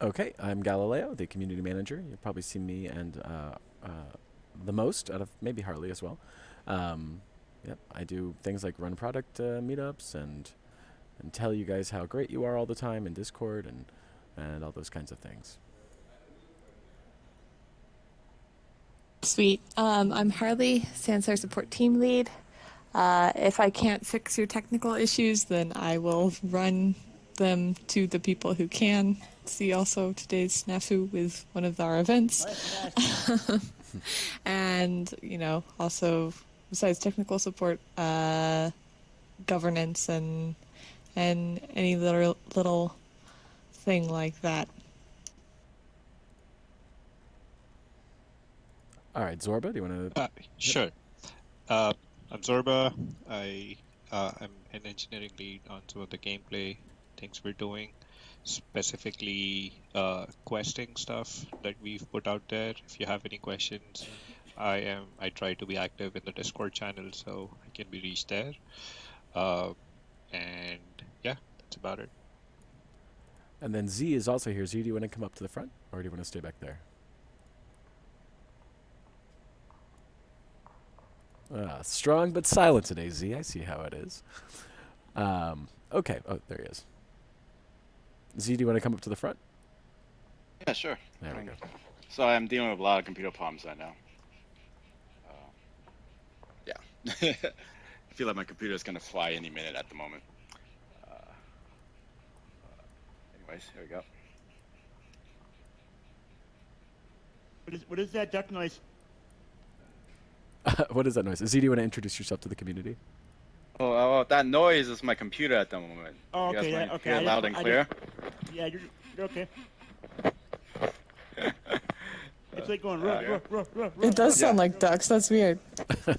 Okay, I'm Galileo, the community manager. You'll probably see me and the most out of maybe Harley as well. Um, yep, I do things like run product meetups and tell you guys how great you are all the time in Discord and all those kinds of things. Sweet. I'm Harley, Sansar support team lead. If I can't fix your technical issues, then I will run them to the people who can. See also today's snafu with one of our events. And, also besides technical support, governance and any little thing like that. All right, Zorba, do you want to? Yep. Sure. Uh, I'm Zorba. I'm an engineering lead on some of the gameplay things we're doing, specifically questing stuff that we've put out there. If you have any questions, I try to be active in the Discord channel, so I can be reached there. And yeah, that's about it. And then Z is also here. Z, do you want to come up to the front, or do you want to stay back there? Strong but silent today, Z. I see how it is. Okay. Oh, there he is. Z, do you want to come up to the front? Yeah, sure. There we go. So I'm dealing with a lot of computer problems right now. Yeah. I feel like my computer is going to fly any minute at the moment. Anyways, here we go. What is that duck noise? What is that noise? Z, do you want to introduce yourself to the community? Oh, that noise is my computer at the moment. Oh, You okay, guys yeah, want to okay. hear it loud and clear? Yeah, you're okay. It's like going ruh, ruh, ruh. It does sound Yeah. like ducks. That's weird.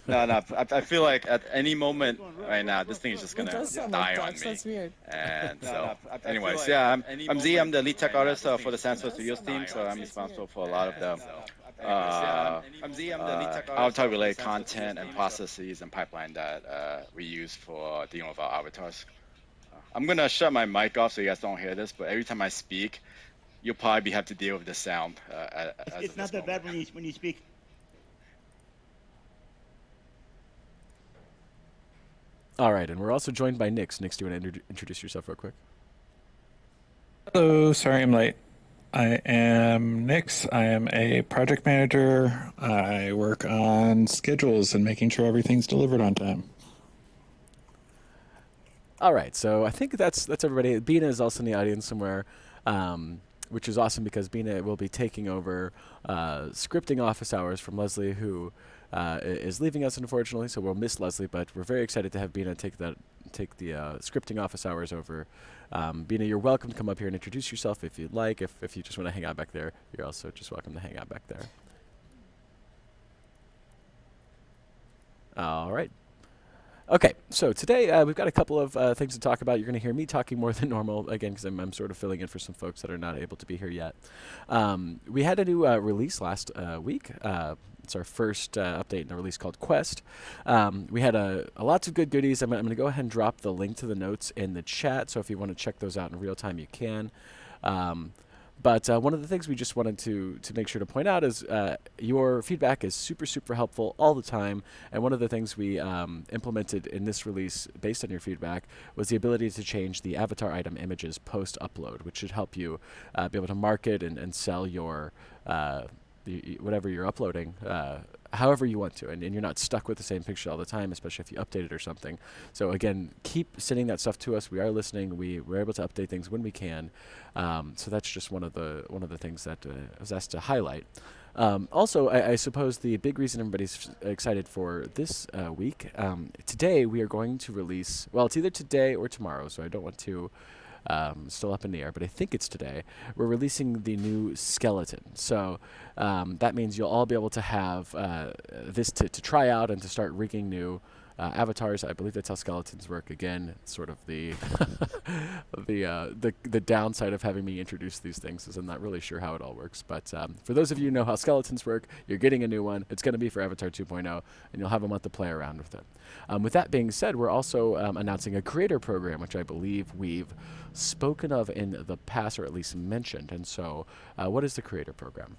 No. I feel like at any moment right now, this thing is just It gonna does sound die like on ducks. me. That's weird. And No, so, I feel anyways, like yeah, at any I'm Z. I'm the lead tech moment artist right now, for the this thing is Sansar just Studios gonna team, die so on I'm me. responsible for a lot of the I'm Z. I'm the lead tech artist avatar related for the Sansar content and team, so- processes and pipeline that we use for dealing with our avatars. I'm gonna shut my mic off so you guys don't hear this, but every time I speak, you'll probably have to deal with the sound. It's not that bad when you speak. All right, and we're also joined by Nix. Nix, do you want to introduce yourself real quick? Hello, sorry I'm late. I am Nix. I am a project manager. I work on schedules and making sure everything's delivered on time. All right, so I think that's everybody. Bina is also in the audience somewhere, which is awesome because Bina will be taking over scripting office hours from Leslie, who is leaving us unfortunately. So we'll miss Leslie, but we're very excited to have Bina take the scripting office hours over. Bina, you're welcome to come up here and introduce yourself if you'd like. If you just want to hang out back there, you're also just welcome to hang out back there. All right. Okay, so today we've got a couple of things to talk about. You're going to hear me talking more than normal, again, because I'm sort of filling in for some folks that are not able to be here yet. We had a new release last week. It's our first update in a release called Quest. We had lots of good goodies. I'm going to go ahead and drop the link to the notes in the chat, so if you want to check those out in real time, you can. But one of the things we just wanted to make sure to point out is your feedback is super, super helpful all the time. And one of the things we implemented in this release based on your feedback was the ability to change the avatar item images post-upload, which should help you be able to market and sell your whatever you're uploading however you want to, and you're not stuck with the same picture all the time, especially if you update it or something. So again, keep sending that stuff to us. We are listening. We're able to update things when we can. So that's just one of the things that I was asked to highlight. Also, I suppose the big reason everybody's excited for this week, today we are going to release, well, it's either today or tomorrow, so I don't want to still up in the air, but I think it's today. We're releasing the new skeleton. So that means you'll all be able to have this to try out and to start rigging new avatars. I believe that's how skeletons work. Again, sort of the the downside of having me introduce these things is I'm not really sure how it all works. But for those of you who know how skeletons work, you're getting a new one. It's going to be for Avatar 2.0, and you'll have a month to play around with it. With that being said, we're also announcing a creator program, which I believe we've spoken of in the past, or at least mentioned. And so, what is the creator program?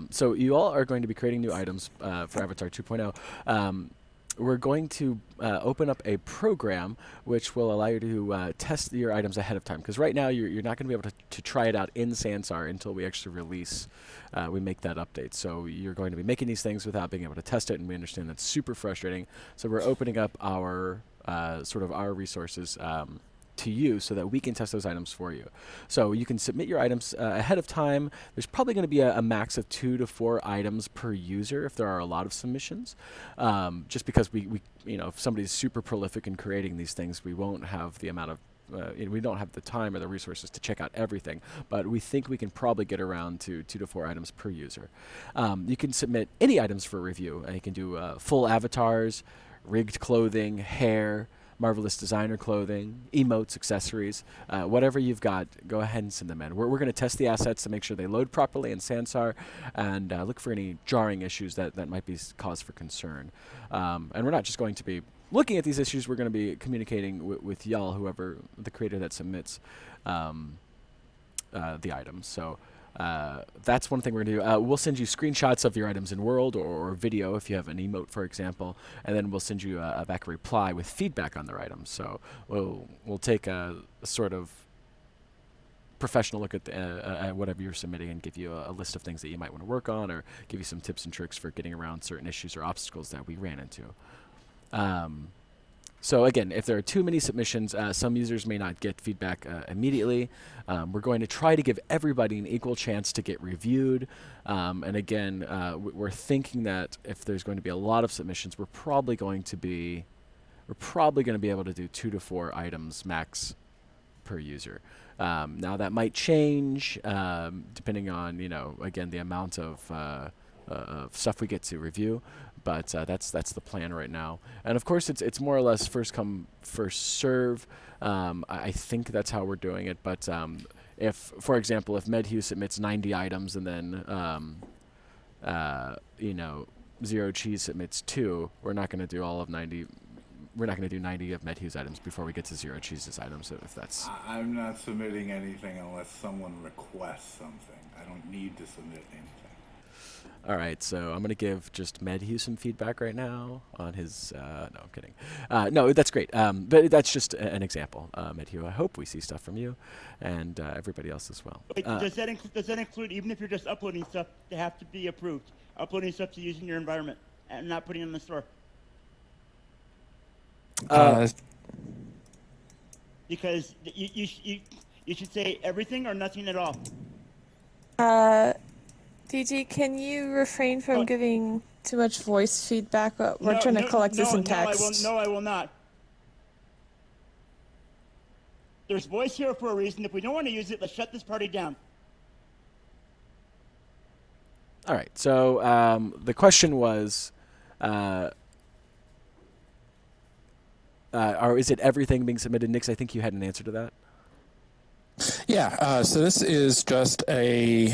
So you all are going to be creating new items for Avatar 2.0. We're going to open up a program which will allow you to test your items ahead of time. Because right now you're not going to be able to try it out in Sansar until we actually release, we make that update. So you're going to be making these things without being able to test it, and we understand that's super frustrating. So we're opening up our sort of our resources to you so that we can test those items for you. So you can submit your items ahead of time. There's probably going to be a max of 2 to 4 items per user if there are a lot of submissions. Just because we if somebody's super prolific in creating these things, we won't have the amount of we don't have the time or the resources to check out everything, but we think we can probably get around to 2 to 4 items per user. You can submit any items for review. You can do full avatars, rigged clothing, hair, marvelous designer clothing, emotes, accessories, whatever you've got, go ahead and send them in. We're going to test the assets to make sure they load properly in Sansar and look for any jarring issues that might be cause for concern. And we're not just going to be looking at these issues, we're going to be communicating with y'all, whoever the creator that submits the items. So that's one thing we're going to do. We'll send you screenshots of your items in World or video if you have an emote, for example, and then we'll send you back a reply with feedback on their items. So we'll take a sort of professional look at whatever you're submitting and give you a list of things that you might want to work on, or give you some tips and tricks for getting around certain issues or obstacles that we ran into. So again, if there are too many submissions, some users may not get feedback immediately. We're going to try to give everybody an equal chance to get reviewed. And again, we're thinking that if there's going to be a lot of submissions, we're probably going to be able to do 2 to 4 items max per user. Now that might change depending on again the amount of stuff we get to review. But that's the plan right now, and of course it's more or less first come first serve. I think that's how we're doing it. But if, for example, if MedHugh submits 90 items and then Zero Cheese submits 2, we're not going to do all of 90. We're not going to do 90 of MedHugh's items before we get to Zero Cheese's items. So if that's, I'm not submitting anything unless someone requests something. I don't need to submit anything. all right, so I'm going to give just MedHugh some feedback right now on his... no, I'm kidding. No, that's great. But that's just an example. MedHugh, I hope we see stuff from you and everybody else as well. Wait, does that include, even if you're just uploading stuff, they have to be approved? Uploading stuff to use in your environment and not putting it in the store? Because you should say everything or nothing at all. DG, can you refrain from giving too much voice feedback? We're trying to collect this in text. No, I will not. There's voice here for a reason. If we don't want to use it, let's shut this party down. All right, so the question was, or is it everything being submitted? Nix, I think you had an answer to that. Yeah, so this is just a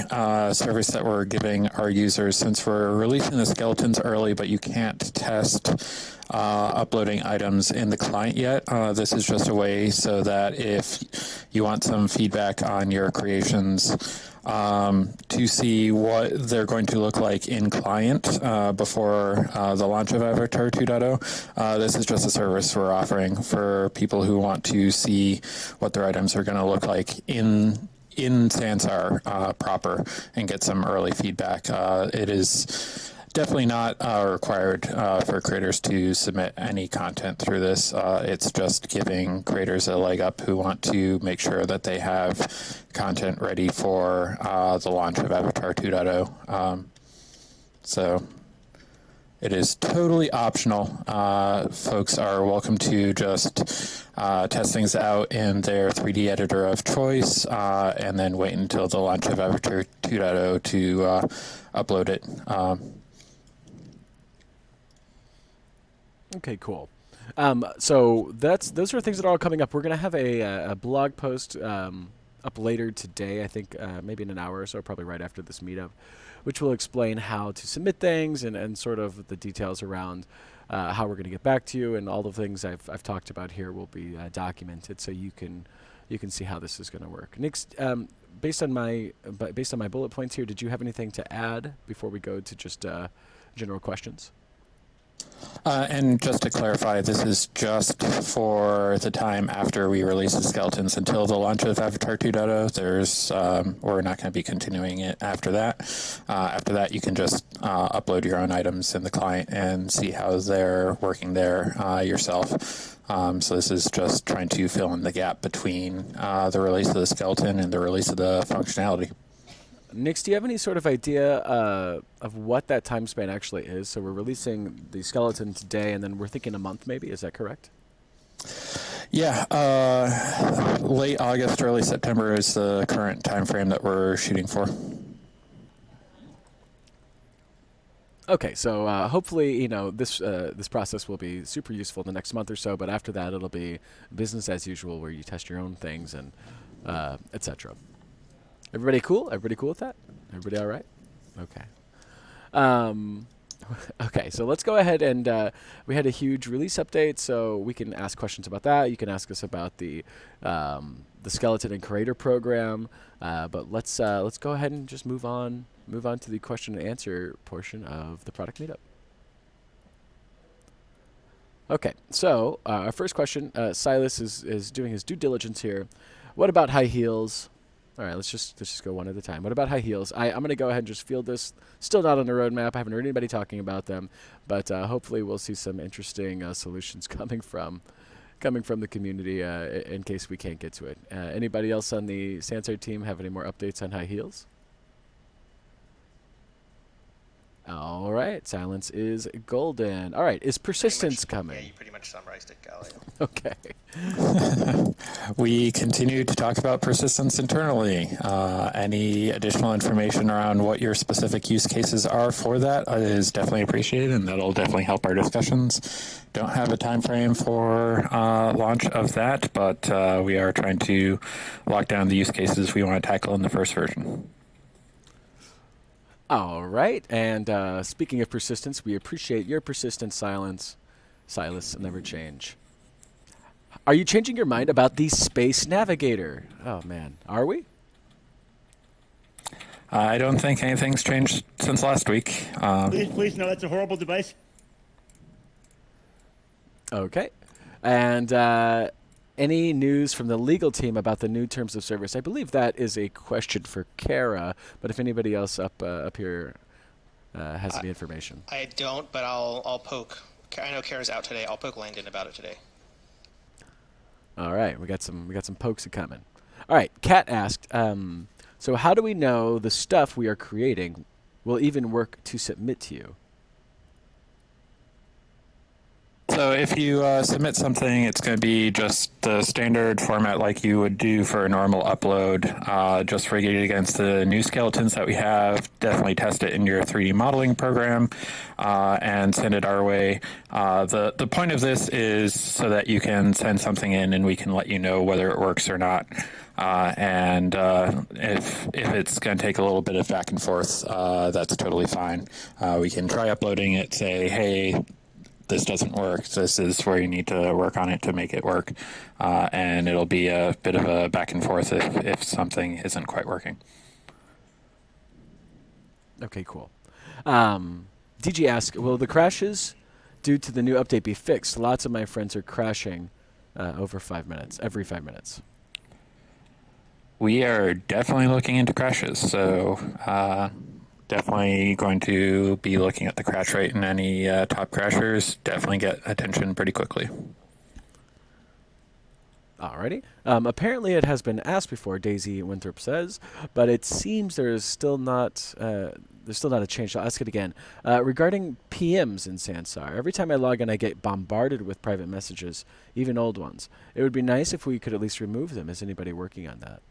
service that we're giving our users since we're releasing the skeletons early, but you can't test uploading items in the client yet. This is just a way so that if you want some feedback on your creations, to see what they're going to look like in client before the launch of Avatar 2.0. This is just a service we're offering for people who want to see what their items are going to look like in Sansar proper and get some early feedback. It is definitely not required for creators to submit any content through this. It's just giving creators a leg up who want to make sure that they have content ready for the launch of Avatar 2.0. So it is totally optional. Folks are welcome to just test things out in their 3D editor of choice and then wait until the launch of Avatar 2.0 to upload it. Okay, cool. So those are things that are all coming up. We're gonna have a blog post up later today. I think maybe in an hour or so, probably right after this meetup, which will explain how to submit things and sort of the details around how we're gonna get back to you, and all the things I've talked about here will be documented so you can see how this is gonna work. Next, based on my bullet points here, did you have anything to add before we go to just general questions? And just to clarify, this is just for the time after we release the skeletons until the launch of Avatar 2.0. We're not going to be continuing it after that. After that, you can just upload your own items in the client and see how they're working there yourself. So this is just trying to fill in the gap between the release of the skeleton and the release of the functionality. Nix, do you have any sort of idea of what that time span actually is? So we're releasing the skeleton today, and then we're thinking a month maybe. Is that correct? Yeah, late August, early September is the current time frame that we're shooting for. Okay, so hopefully, this process will be super useful in the next month or so. But after that, it'll be business as usual, where you test your own things and etc. Everybody cool? Everybody cool with that? Everybody all right? Okay. Okay, so let's go ahead and we had a huge release update, so we can ask questions about that. You can ask us about the skeleton and creator program, but let's go ahead and just move on to the question and answer portion of the product meetup. Okay, so our first question, Silas is doing his due diligence here. What about high heels? All right, let's just go one at a time. What about high heels? I'm going to go ahead and just field this. Still not on the roadmap. I haven't heard anybody talking about them, but hopefully we'll see some interesting solutions coming from the community in case we can't get to it. Anybody else on the Sansar team have any more updates on high heels? All right, silence is golden. All right, is persistence coming? Yeah, you pretty much summarized it, Galileo. Okay. We continue to talk about persistence internally. Any additional information around what your specific use cases are for that is definitely appreciated, and that'll definitely help our discussions. Don't have a time frame for launch of that, but we are trying to lock down the use cases we want to tackle in the first version. All right, and speaking of persistence, we appreciate your persistent silence. Silas, never change. Are you changing your mind about the Space Navigator? Oh, man. Are we? I don't think anything's changed since last week. Please, no, that's a horrible device. Okay. And any news from the legal team about the new terms of service? I believe that is a question for Kara, but if anybody else up here has any information. I don't, but I'll poke. I know Kara's out today. I'll poke Langdon about it today. All right, we got some pokes coming. All right, Kat asked, so how do we know the stuff we are creating will even work to submit to you? So if you submit something, it's going to be just the standard format like you would do for a normal upload, just rig it against the new skeletons that we have. Definitely test it in your 3D modeling program and send it our way. The point of this is so that you can send something in and we can let you know whether it works or not. And if it's going to take a little bit of back and forth, that's totally fine. We can try uploading it, say, hey, this doesn't work. This is where you need to work on it to make it work. And it'll be a bit of a back and forth if something isn't quite working. Okay, cool. DG asks, will the crashes due to the new update be fixed? Lots of my friends are crashing every 5 minutes. We are definitely looking into crashes. So definitely going to be looking at the crash rate, and any top crashers definitely get attention pretty quickly. Alrighty. Apparently it has been asked before, Daisy Winthrop says, but it seems there's still not a change. I'll ask it again. Regarding PMs in Sansar, every time I log in I get bombarded with private messages, even old ones. It would be nice if we could at least remove them. Is anybody working on that?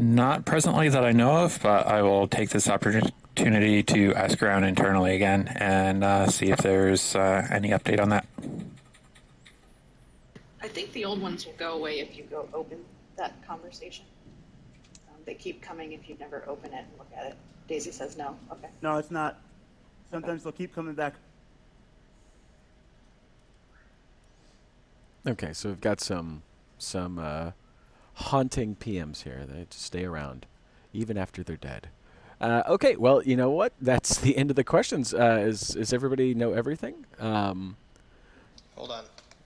Not presently that I know of, but I will take this opportunity opportunity to ask around internally again and see if there's any update on that. I think the old ones will go away if you go open that conversation. They keep coming if you never open it and look at it. Daisy says no. Okay. No, it's not. Sometimes they'll keep coming back. Okay, so we've got some haunting PMs here. They just stay around, even after they're dead. Okay, well, you know what? That's the end of the questions. Is everybody know everything? Hold on.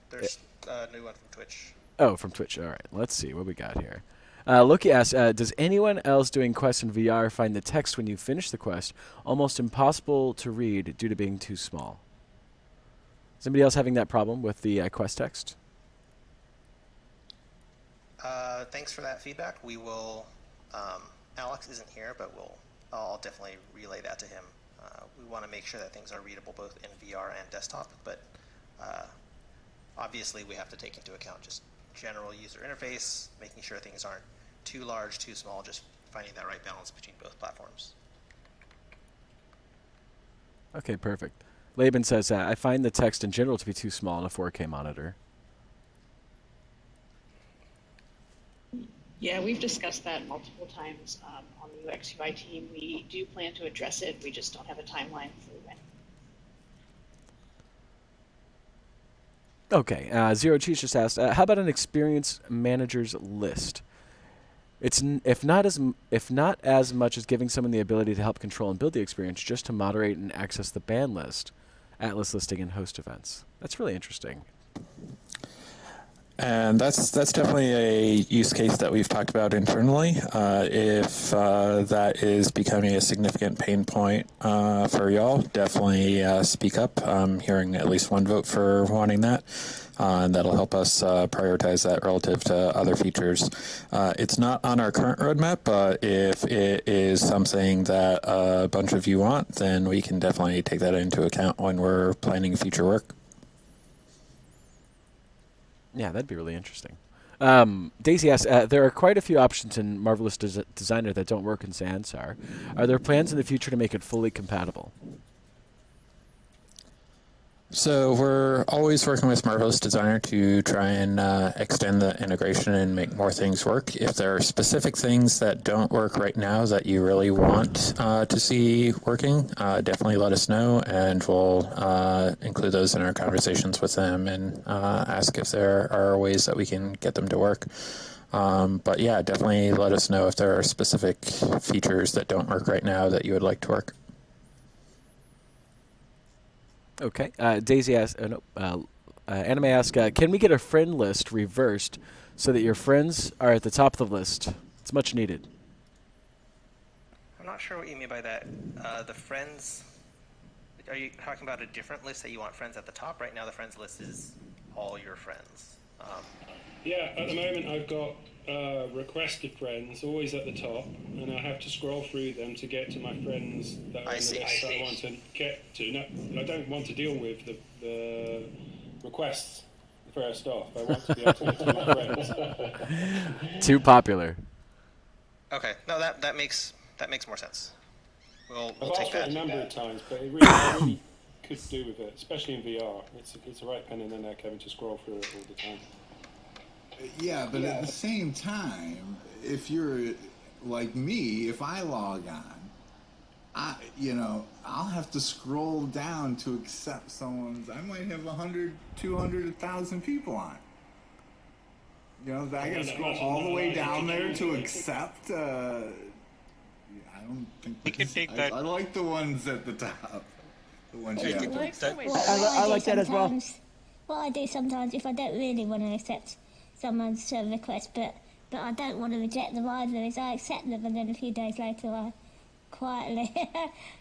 There's a new one from Twitch. Oh, from Twitch. All right, let's see what we got here. Loki asks, does anyone else doing quests in VR find the text when you finish the quest almost impossible to read due to being too small? Is anybody else having that problem with the quest text? Thanks for that feedback. We will. Alex isn't here, but I'll definitely relay that to him. We want to make sure that things are readable both in VR and desktop, but obviously we have to take into account just general user interface, making sure things aren't too large, too small, just finding that right balance between both platforms. Okay, perfect. Laban says, I find the text in general to be too small on a 4K monitor. Yeah, we've discussed that multiple times on the UX UI team. We do plan to address it. We just don't have a timeline for when. Okay, Zero Cheese just asked, how about an experience manager's list? It's if not as much as giving someone the ability to help control and build the experience, just to moderate and access the ban list, Atlas listing, and host events. That's really interesting. And that's definitely a use case that we've talked about internally. If that is becoming a significant pain point for y'all, definitely speak up. I'm hearing at least one vote for wanting that. And that'll help us prioritize that relative to other features. It's not on our current roadmap, but if it is something that a bunch of you want, then we can definitely take that into account when we're planning future work. Yeah, that'd be really interesting. Daisy asks, there are quite a few options in Marvelous Designer that don't work in Sansar. Are there plans in the future to make it fully compatible? So we're always working with Marvelous Designer to try and extend the integration and make more things work. If there are specific things that don't work right now that you really want to see working, definitely let us know, and we'll include those in our conversations with them and ask if there are ways that we can get them to work. But yeah, definitely let us know if there are specific features that don't work right now that you would like to work. Okay. Daisy asks, Anime asks, can we get a friend list reversed so that your friends are at the top of the list? It's much needed. I'm not sure what you mean by that. The friends, are you talking about a different list that you want friends at the top? Right now the friends list is all your friends. Yeah, at the moment I've got requested friends always at the top, and I have to scroll through them to get to my friends that are on the list that I want to get to. No, I don't want to deal with the requests first off. I want to be able to get to my friends. Too popular. Okay, no, that makes more sense. We'll I've take asked for it that. a number of times, but I really could do with it, especially in VR. It's a right pain in the neck having to scroll through it all the time. Yeah, but at the same time, if you're like me, if I log on, I'll have to scroll down to accept someone's. I might have 100, 200, 1,000 people on. I gotta scroll all the way down there to accept. I don't think we can take that. I like the ones at the top. The ones you have to accept. I like that as well. What I do sometimes, if I don't really want to accept someone's request, but I don't want to reject them either, is I accept them and then a few days later I quietly,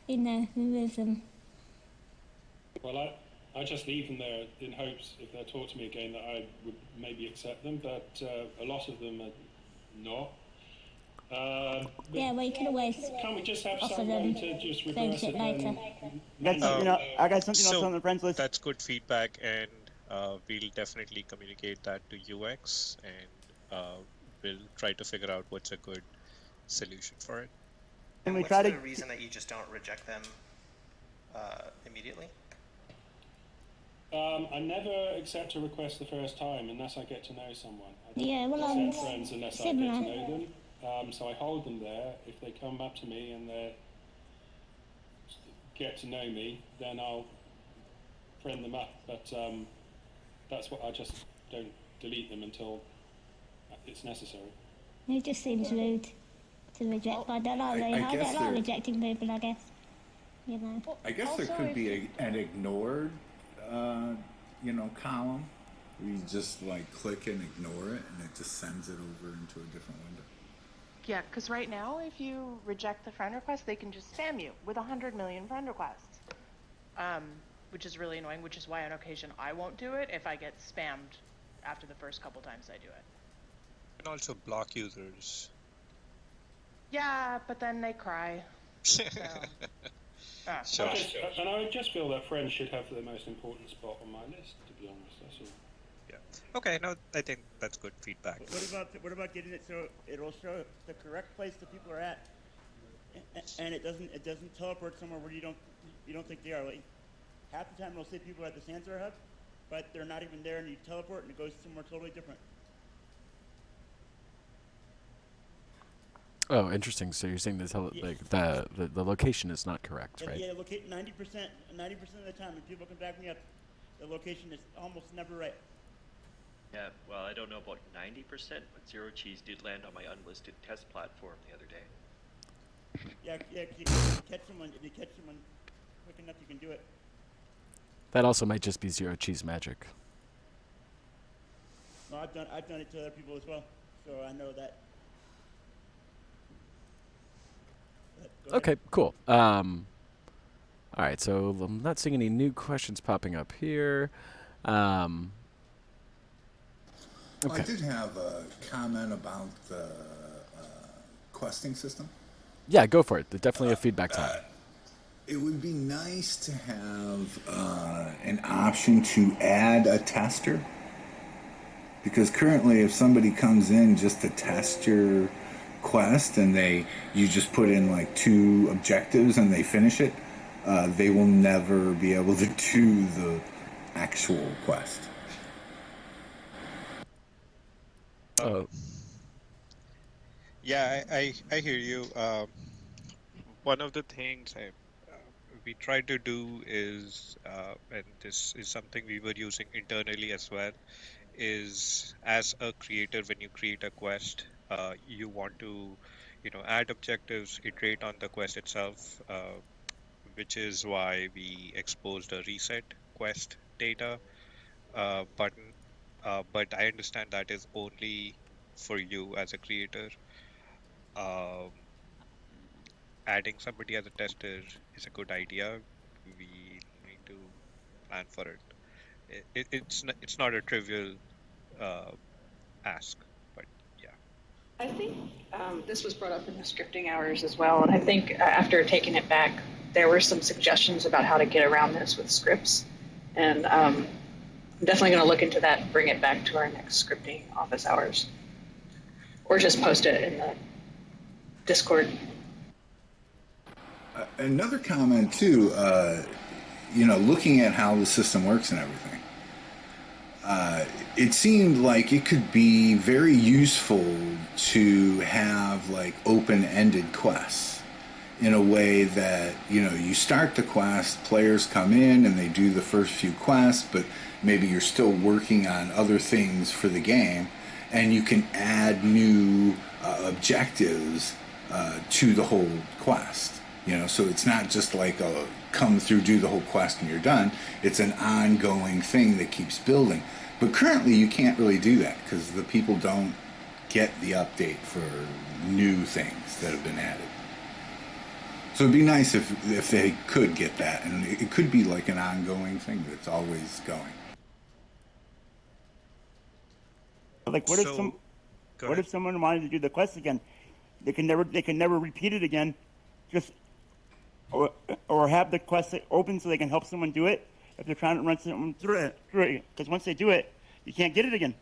remove them. Well, I just leave them there in hopes, if they'll talk to me again, that I would maybe accept them, but a lot of them are not. Yeah, well, you can always can't we just have offer someone them to just reverse it later. I got something else on the friends list. That's good feedback, and we'll definitely communicate that to UX, and we'll try to figure out what's a good solution for it. And we what's try the to reason that you just don't reject them immediately? I never accept a request the first time unless I get to know someone. I don't Yeah, well, I'm accept friends unless I get similar. to know them. So I hold them there. If they come up to me and they get to know me, then I'll friend them up. But that's what I just don't delete them until it's necessary. It just seems rude to reject. I don't like, I don't like rejecting people, I guess. You know. I guess there could be an ignored, column where you just like click and ignore it, and it just sends it over into a different window. Yeah, because right now, if you reject the friend request, they can just spam you with 100 million friend requests, which is really annoying, which is why on occasion I won't do it if I get spammed after the first couple times I do it. You can also block users. Yeah, but then they cry. So. Sure. And I just feel that friends should have the most important spot on my list, to be honest, that's all. Yeah. Okay, no, I think that's good feedback. What about getting it so it'll show the correct place that people are at, and it doesn't teleport somewhere where you don't think they are. Like half the time it'll say people are at the Sansar hub, but they're not even there, and you teleport and it goes somewhere totally different. Oh, interesting. So you're saying the location is not correct, right? Yeah, 90% of the time, when people come back me up, the location is almost never right. Yeah, well, I don't know about 90%, but Zero Cheese did land on my unlisted test platform the other day. Yeah, if you catch someone quick enough, you can do it. That also might just be Zero Cheese magic. No, I've done it to other people as well, so I know that. Okay, cool. All right, so I'm not seeing any new questions popping up here. Okay. I did have a comment about the questing system. Yeah, go for it. There's definitely a feedback time. It would be nice to have an option to add a tester, because currently if somebody comes in just to test your quest and you just put in like 2 objectives and they finish it, they will never be able to do the actual quest. Yeah, I hear you. One of the things we try to do is, and this is something we were using internally as well, is as a creator, when you create a quest, you want to, add objectives, iterate on the quest itself, which is why we exposed a reset quest data button. But I understand that is only for you as a creator. Adding somebody as a tester is a good idea. We need to plan for it. It's not a trivial ask, but yeah. I think this was brought up in the scripting hours as well, and I think after taking it back, there were some suggestions about how to get around this with scripts, and I'm definitely going to look into that and bring it back to our next scripting office hours, or just post it in the Discord. Another comment too, looking at how the system works and everything, it seemed like it could be very useful to have like open-ended quests in a way that, you start the quest, players come in and they do the first few quests, but maybe you're still working on other things for the game, and you can add new objectives to the whole quest. So it's not just like a come through, do the whole quest and you're done. It's an ongoing thing that keeps building. But currently you can't really do that because the people don't get the update for new things that have been added. So it'd be nice if they could get that, and it could be like an ongoing thing that's always going. Like what if someone wanted to do the quest again? They can never repeat it again. Just or have the quest open so they can help someone do it if they're trying to run someone through it. Because once they do it, you can't get it again.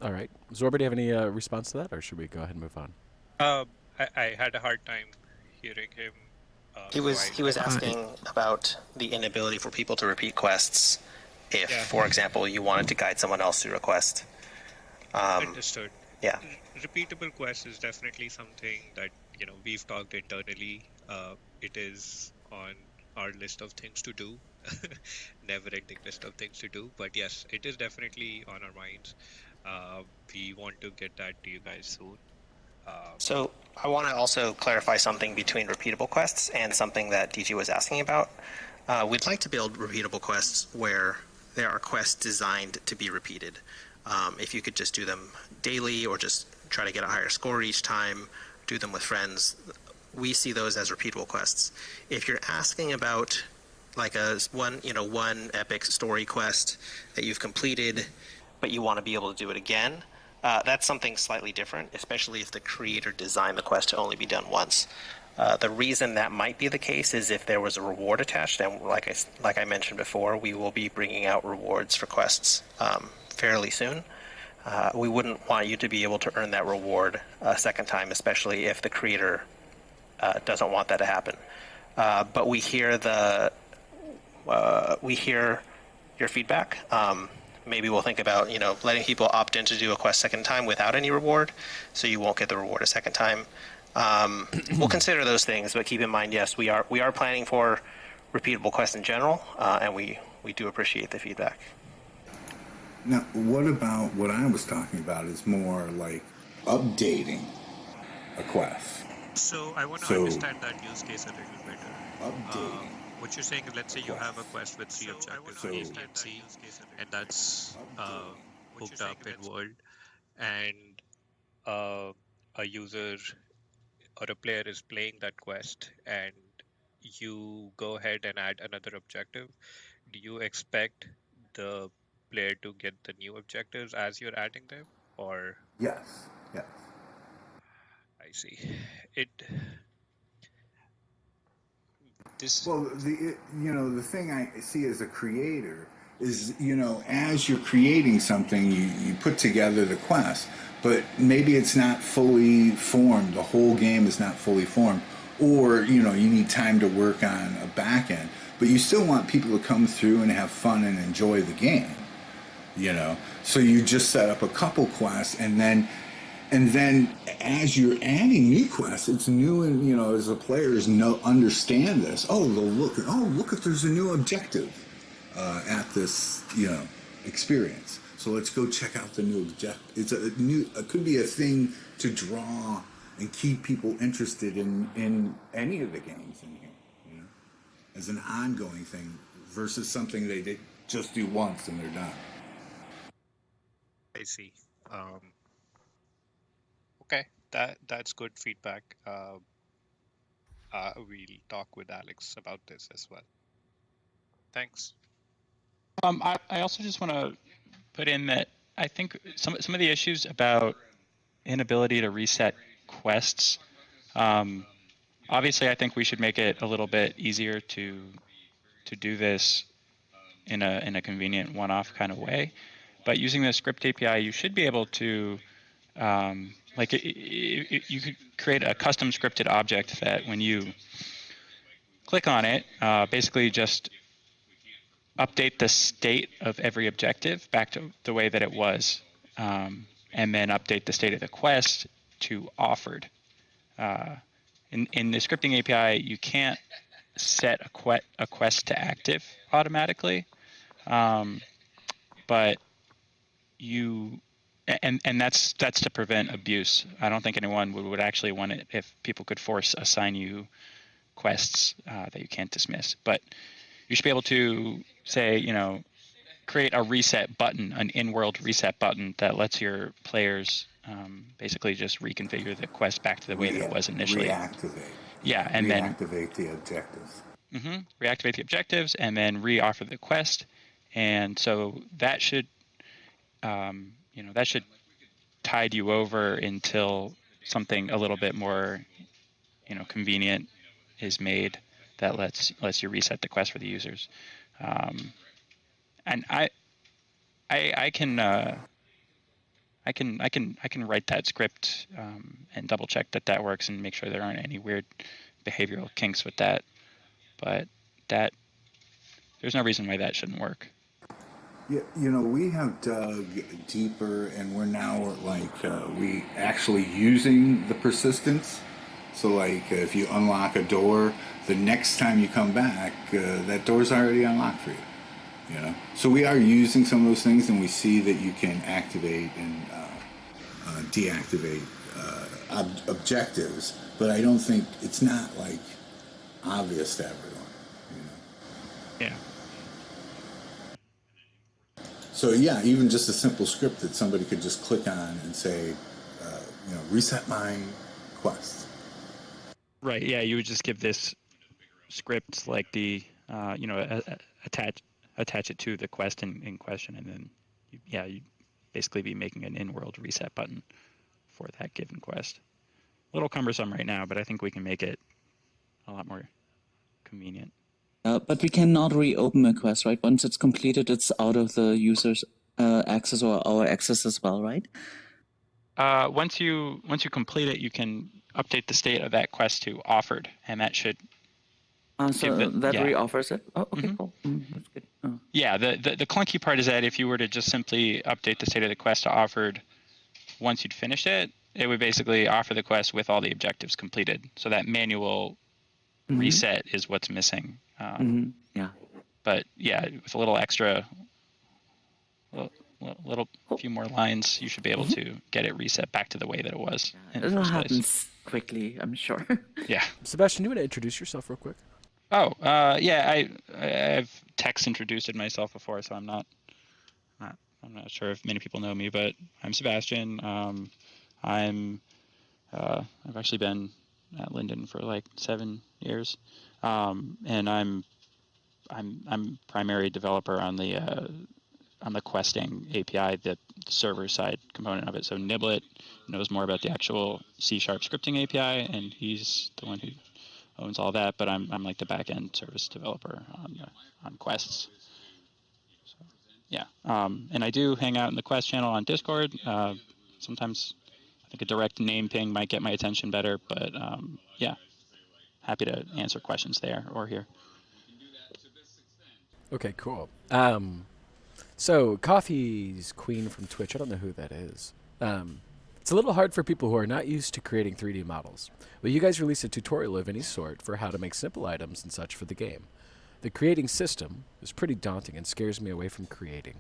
All right. Zorba, do you have any response to that, or should we go ahead and move on? I had a hard time hearing him. He was asking about the inability for people to repeat quests if, for example, you wanted to guide someone else through a quest. Understood. Yeah. Repeatable quests is definitely something that we've talked internally. It is on our list of things to do, never-ending list of things to do. But yes, it is definitely on our minds. We want to get that to you guys soon. So I want to also clarify something between repeatable quests and something that DG was asking about. We'd like to build repeatable quests where there are quests designed to be repeated. If you could just do them daily or just try to get a higher score each time, do them with friends, we see those as repeatable quests. If you're asking about like one epic story quest that you've completed, but you want to be able to do it again, that's something slightly different, especially if the creator designed the quest to only be done once. The reason that might be the case is if there was a reward attached, and like I mentioned before, we will be bringing out rewards for quests fairly soon. We wouldn't want you to be able to earn that reward a second time, especially if the creator doesn't want that to happen. But we hear your feedback. Maybe we'll think about letting people opt in to do a quest second time without any reward, so you won't get the reward a second time. We'll consider those things, but keep in mind, yes, we are planning for repeatable quests in general, and we do appreciate the feedback. Now, what about what I was talking about is more like updating a quest. So I want to understand that use case a little better. What you're saying is, let's say you have a quest with 3 objectives, A, B, and C, and that's hooked up in world, and a user or a player is playing that quest, and you go ahead and add another objective. Do you expect the player to get the new objectives as you're adding them, or? Yes. I see. Well, the thing I see as a creator is, as you're creating something, you put together the quest, but maybe it's not fully formed. The whole game is not fully formed, or you need time to work on a back end, but you still want people to come through and have fun and enjoy the game. So you just set up a couple quests, and then as you're adding new quests, it's new, and as the players understand this. Oh, they'll look if there's a new objective at this experience. So let's go check out the new objective. It could be a thing to draw and keep people interested in any of the games in here, as an ongoing thing versus something they just do once and they're done. I see. Okay, that's good feedback. We'll talk with Alex about this as well. Thanks. I also just want to put in that I think some of the issues about inability to reset quests. Obviously, I think we should make it a little bit easier to do this in a convenient one-off kind of way. But using the script API, you should be able to you could create a custom scripted object that when you click on it, basically just update the state of every objective back to the way that it was, and then update the state of the quest to offered. In the scripting API, you can't set a quest to active automatically, but you and that's to prevent abuse. I don't think anyone would actually want it if people could assign you quests that you can't dismiss. But you should be able to say, create a reset button, an in-world reset button that lets your players basically just reconfigure the quest back to the way that it was initially. Reactivate. Yeah, and then reactivate the objectives. Reactivate the objectives and then re-offer the quest, and so that should, that should tide you over until something a little bit more, convenient is made that lets you reset the quest for the users. And I can I can write that script and double check that works and make sure there aren't any weird behavioral kinks with that. But there's no reason why that shouldn't work. Yeah, we have dug deeper, and we're now we actually using the persistence. So if you unlock a door, the next time you come back, that door's already unlocked for you. So we are using some of those things, and we see that you can activate and deactivate objectives, but I don't think it's not obvious to everyone. Yeah. So yeah, even just a simple script that somebody could just click on and say, reset my quest. Right. Yeah. You would just give this script the attach it to the quest in question, and then you'd basically be making an in-world reset button for that given quest. A little cumbersome right now, but I think we can make it a lot more convenient. But we cannot reopen a quest, right? Once it's completed, it's out of the user's access or our access as well, right? Once you complete it, you can update the state of that quest to offered, and that should. Reoffers it. Oh, okay, Mm-hmm. Cool. That's good. Oh. Yeah, the clunky part is that if you were to just simply update the state of the quest to offered, once you'd finished it, it would basically offer the quest with all the objectives completed. So that manual reset is what's missing. Yeah. But yeah, with a little extra, few more lines, you should be able to get it reset back to the way that it was. It'll happen quickly, I'm sure. Yeah. Sebastian, you want to introduce yourself real quick? Oh, yeah, I've text introduced myself before, so I'm not sure if many people know me, but I'm Sebastian. I've actually been at Linden for 7 years, and I'm primary developer on the questing API, the server side component of it. So Niblet knows more about the actual C# scripting API, and he's the one who owns all that. But I'm the back end service developer on quests. So, yeah, and I do hang out in the Quest channel on Discord. Sometimes I think a direct name ping might get my attention better, but yeah, happy to answer questions there or here. Okay, cool. So Coffee's Queen from Twitch, I don't know who that is. It's a little hard for people who are not used to creating 3D models. Will you guys release a tutorial of any sort for how to make simple items and such for the game? The creating system is pretty daunting and scares me away from creating.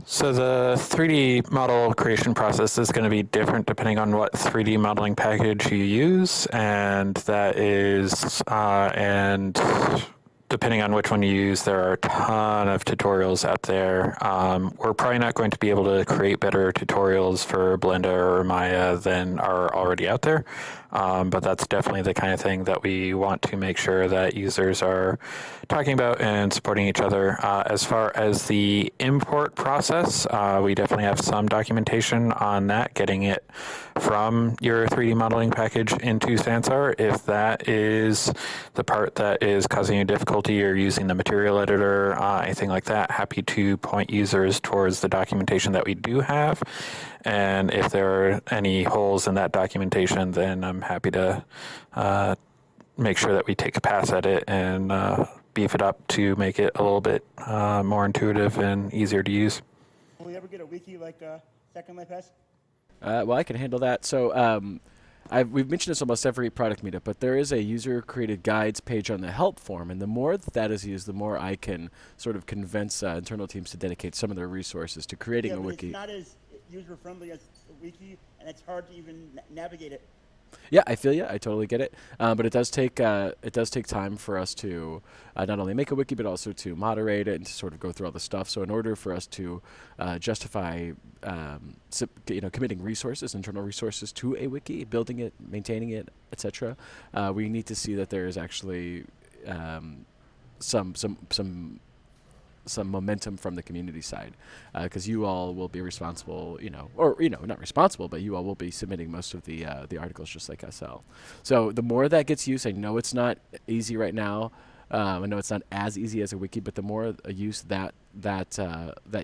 So the 3D model creation process is going to be different depending on what 3D modeling package you use, and depending on which one you use, there are a ton of tutorials out there. We're probably not going to be able to create better tutorials for Blender or Maya than are already out there, but that's definitely the kind of thing that we want to make sure that users are talking about and supporting each other. As far as the import process, we definitely have some documentation on that, getting it from your 3D modeling package into Sansar. If that is the part that is causing you difficulty, or using the material editor, anything like that, happy to point users towards the documentation that we do have. And if there are any holes in that documentation, then I'm happy to make sure that we take a pass at it and beef it up to make it a little bit more intuitive and easier to use. Will we ever get a wiki like Second Life has? Well, I can handle that. So we've mentioned this almost every product meetup, but there is a user-created guides page on the help form, and the more that is used, the more I can sort of convince internal teams to dedicate some of their resources to creating a wiki. It's not as user-friendly as a wiki, and it's hard to even navigate it. Yeah, I feel you. I totally get it. But it does take time for us to not only make a wiki, but also to moderate it and to sort of go through all the stuff. So in order for us to justify, committing resources, internal resources to a wiki, building it, maintaining it, etc., we need to see that there is actually some momentum from the community side, because you all will be responsible, not responsible, but you all will be submitting most of the articles just like SL. So the more that gets used, I know it's not easy right now, I know it's not as easy as a wiki, but the more use that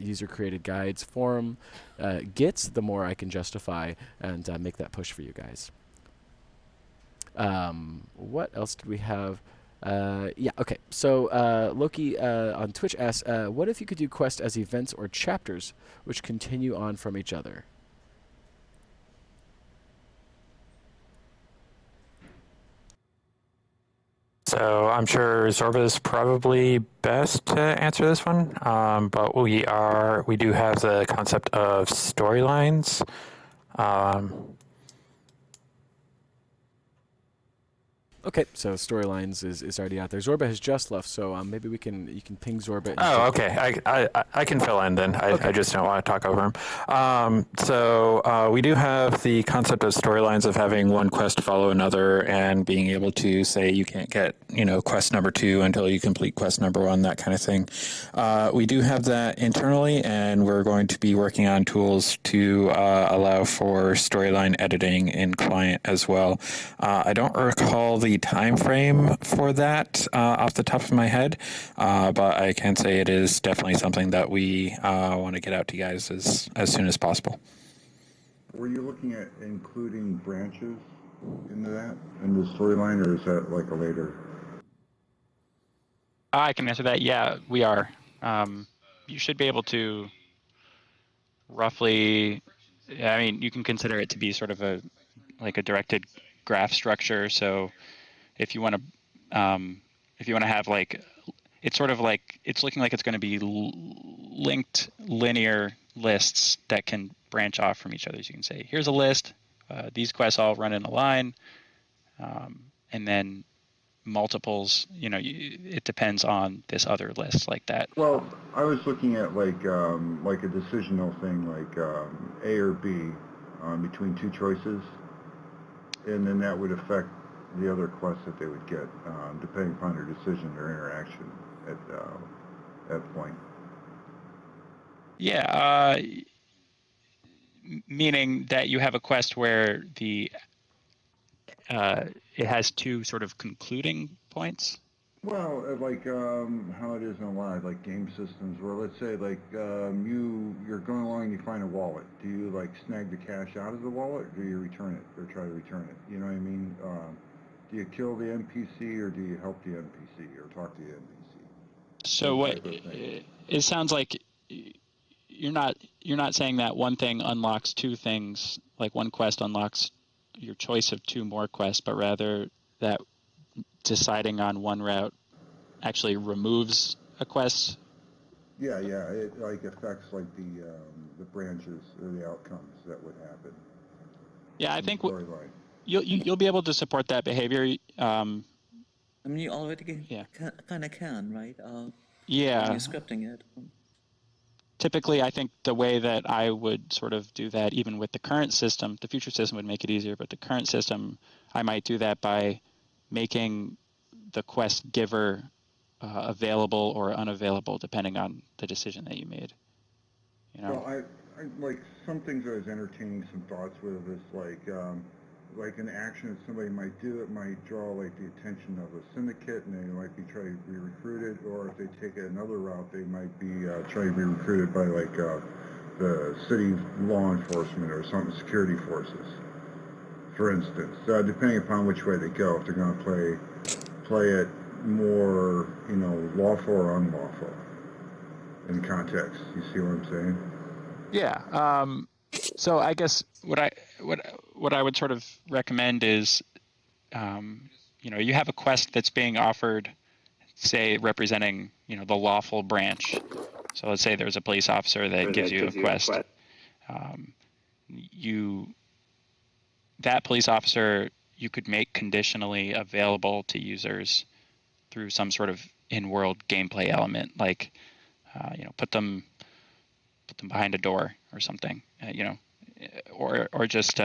user-created guides forum gets, the more I can justify and make that push for you guys. What else did we have? Yeah, okay. So Loki on Twitch asks, what if you could do quests as events or chapters which continue on from each other? So I'm sure Zorba is probably best to answer this one, but we do have the concept of storylines. Okay, so storylines is already out there. Zorba has just left, so maybe you can ping Zorba. And Oh, okay. I can fill in then. I just don't want to talk over him. So we do have the concept of storylines of having one quest follow another and being able to say you can't get quest number 2 until you complete quest number 1, that kind of thing. We do have that internally, and we're going to be working on tools to allow for storyline editing in client as well. I don't recall the time frame for that off the top of my head, but I can say it is definitely something that we want to get out to you guys as soon as possible. Were you looking at including branches into that, in the storyline, or is that like a later? I can answer that. Yeah, we are. You should be able to roughly, I mean, you can consider it to be sort of a directed graph structure. So if you want to have it's sort of like, it's looking like it's going to be linked linear lists that can branch off from each other. So you can say, here's a list, these quests all run in a line, and then multiples, it depends on this other list like that. Well, I was looking at like a decisional thing, like A or B between 2 choices, and then that would affect the other quests that they would get, depending upon their decision or interaction at that point. Yeah, meaning that you have a quest where it has 2 sort of concluding points. Well, like how it is in a lot of like game systems, where let's say like you're going along and you find a wallet. Do you like snag the cash out of the wallet, or do you return it or try to return it? You know what I mean? Do you kill the NPC or do you help the NPC or talk to the NPC? So what it sounds like, you're not saying that one thing unlocks 2 things, like one quest unlocks your choice of 2 more quests, but rather that deciding on one route actually removes a quest. Yeah, it like affects like the branches or the outcomes that would happen. Yeah, I think you'll be able to support that behavior. I mean, you already kind of can, right? Yeah. When you're scripting it. Typically, I think the way that I would sort of do that, even with the current system, the future system would make it easier, but the current system, I might do that by making the quest giver available or unavailable, depending on the decision that you made. Well, I like some things I was entertaining some thoughts with is like an action that somebody might do, it might draw like the attention of a syndicate, and they might be trying to be recruited, or if they take another route, they might be trying to be recruited by like the city law enforcement or something, security forces, for instance. Depending upon which way they go, if they're going to play it more, lawful or unlawful in context. You see what I'm saying? Yeah. So I guess what I would sort of recommend is, you have a quest that's being offered, say representing, the lawful branch. So let's say there's a police officer that gives you a quest. That police officer, you could make conditionally available to users through some sort of in-world gameplay element, like, put them behind a door or something, or just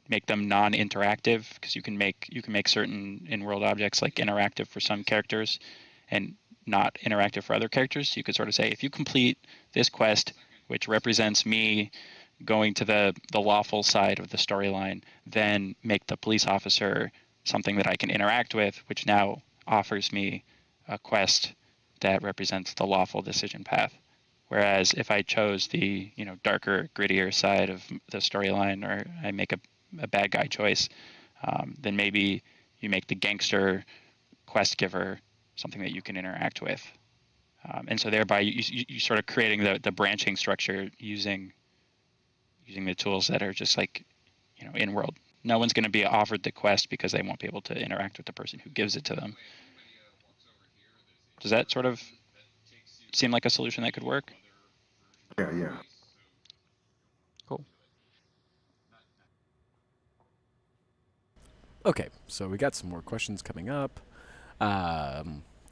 make them non-interactive, because you can make certain in-world objects like interactive for some characters and not interactive for other characters. You could sort of say, if you complete this quest, which represents me going to the lawful side of the storyline, then make the police officer something that I can interact with, which now offers me a quest that represents the lawful decision path. Whereas if I chose the darker, grittier side of the storyline, or I make a bad guy choice, then maybe you make the gangster quest giver something that you can interact with. And so thereby you sort of creating the branching structure using the tools that are just like, in world. No one's going to be offered the quest because they won't be able to interact with the person who gives it to them. Does that sort of seem like a solution that could work? Yeah. Cool. Okay, so we got some more questions coming up.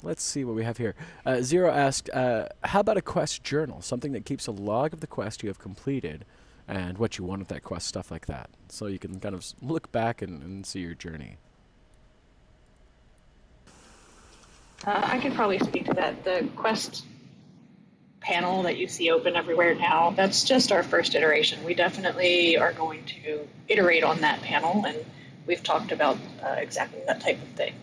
Let's see what we have here. Zero asked, how about a quest journal? Something that keeps a log of the quest you have completed and what you want with that quest, stuff like that. So you can kind of look back and see your journey. I could probably speak to that. The quest panel that you see open everywhere now, that's just our first iteration. We definitely are going to iterate on that panel, and we've talked about exactly that type of thing.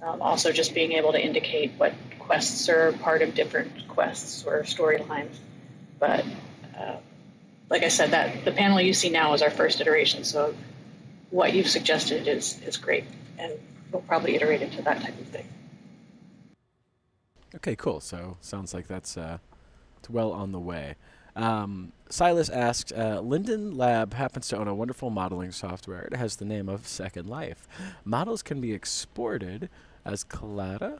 Also just being able to indicate what quests are part of different quests or storylines. But like I said, that the panel you see now is our first iteration, so what you've suggested is great, and we'll probably iterate into that type of thing. Okay, cool. So sounds like that's well on the way. Silas asked, Linden Lab happens to own a wonderful modeling software. It has the name of Second Life. Models can be exported as Collada.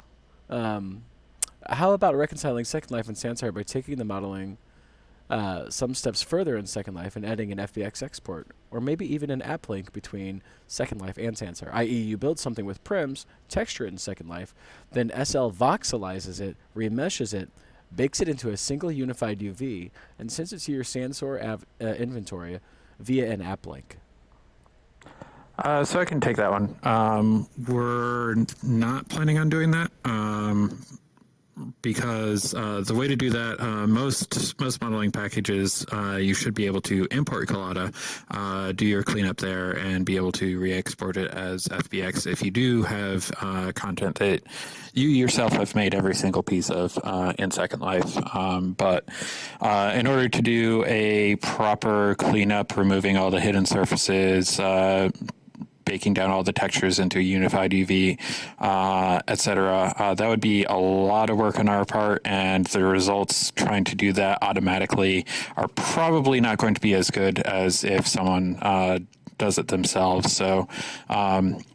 How about reconciling Second Life and Sansar by taking the modeling some steps further in Second Life and adding an FBX export, or maybe even an app link between Second Life and Sansar, i.e. you build something with prims, texture it in Second Life, then SL voxelizes it, remeshes it, bakes it into a single unified UV, and sends it to your Sansar inventory via an app link. So I can take that one. We're not planning on doing that because the way to do that, most modeling packages, you should be able to import Collada, do your cleanup there, and be able to re-export it as FBX if you do have content that you yourself have made every single piece of in Second Life. But in order to do a proper cleanup, removing all the hidden surfaces, baking down all the textures into a unified UV, etc. That would be a lot of work on our part, and the results trying to do that automatically are probably not going to be as good as if someone does it themselves. So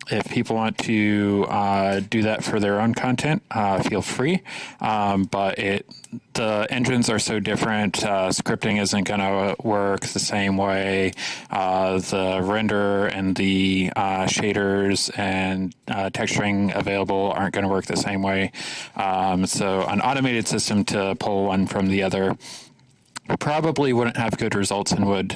if people want to do that for their own content, feel free. But the engines are so different. Scripting isn't going to work the same way. The render and the shaders and texturing available aren't going to work the same way. So an automated system to pull one from the other probably wouldn't have good results and would